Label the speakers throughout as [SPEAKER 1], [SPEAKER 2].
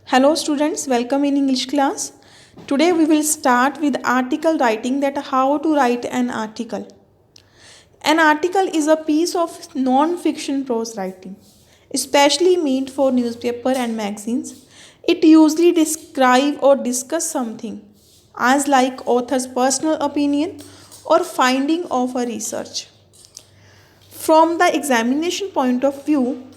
[SPEAKER 1] Hello students, welcome in English class. Today we will start with article writing, that how to write an article. An article is a piece of non-fiction prose writing, especially meant for newspaper and magazines. It usually describe or discuss something as like author's personal opinion or finding of a research. From the examination point of view,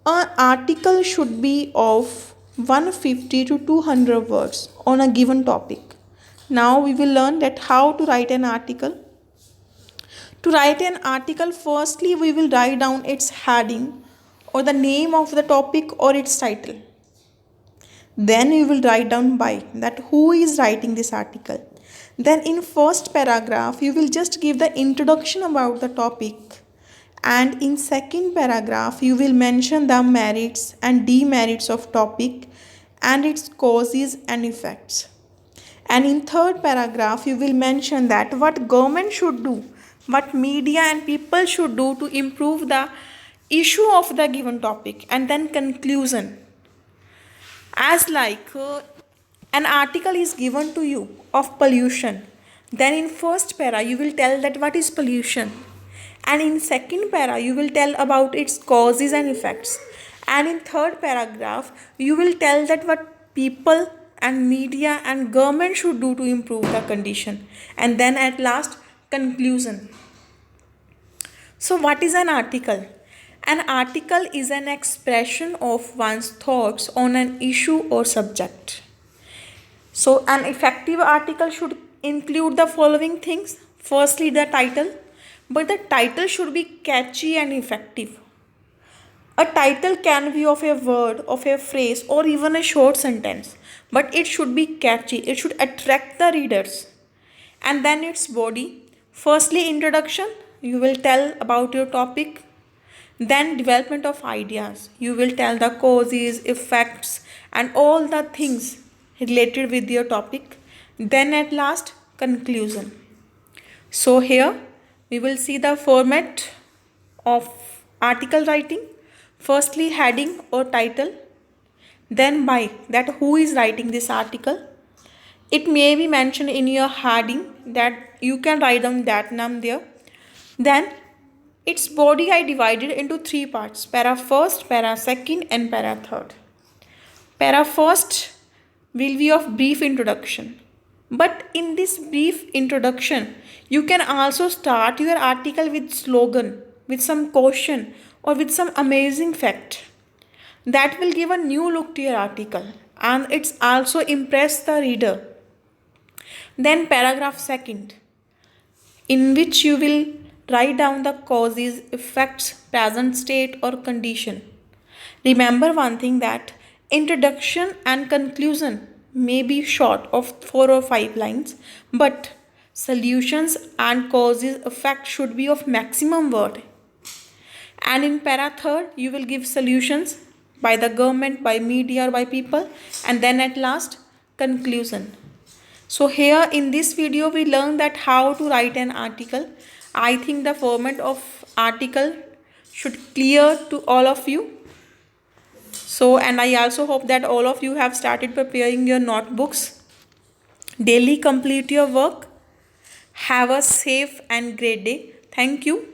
[SPEAKER 1] an article should be of 150 to 200 words on a given topic. Now we will learn that how to write an article. To write an article, firstly we will write down its heading or the name of the topic or its title. Then we will write down by that who is writing this article. Then in first paragraph you will just give the introduction about the topic, and in second paragraph you will mention the merits and demerits of topic and its causes and effects. And in third paragraph you will mention that what government should do, what media and people should do to improve the issue of the given topic. And then conclusion, as like an article is given to you of pollution, then in first para you will tell that what is pollution, and in second para you will tell about its causes and effects, and in third paragraph you will tell that what people and media and government should do to improve the condition, and then at last conclusion. So what is an article? An article is an expression of one's thoughts on an issue or subject. So an effective article should include the following things. Firstly, the title, but the title should be catchy and effective. A title can be of a word, of a phrase, or even a short sentence, but it should be catchy. It should attract the readers. And then its body. Firstly, introduction. You will tell about your topic. Then development of ideas. You will tell the causes, effects, and all the things related with your topic. Then at last, conclusion. So here we will see the format of article writing. Firstly, heading or title. Then by, that who is writing this article. It may be mentioned in your heading, that you can write down that name there. Then its body I divided into three parts: para first, para second, and para third. Para first will be of brief introduction. But in this brief introduction, you can also start your article with slogan, with some caution, or with some amazing fact. That will give a new look to your article, and it's also impress the reader. Then paragraph second, in which you will write down the causes, effects, present state or condition. Remember one thing, that introduction and conclusion may be short of 4 or 5 lines, but solutions and causes effect should be of maximum word. And in para third you will give solutions by the government, by media or by people, and then at last conclusion. So here in this video we learned that how to write an article. I think the format of article should clear to all of you. So, and I also hope that all of you have started preparing your notebooks. Daily complete your work. Have a safe and great day. Thank you.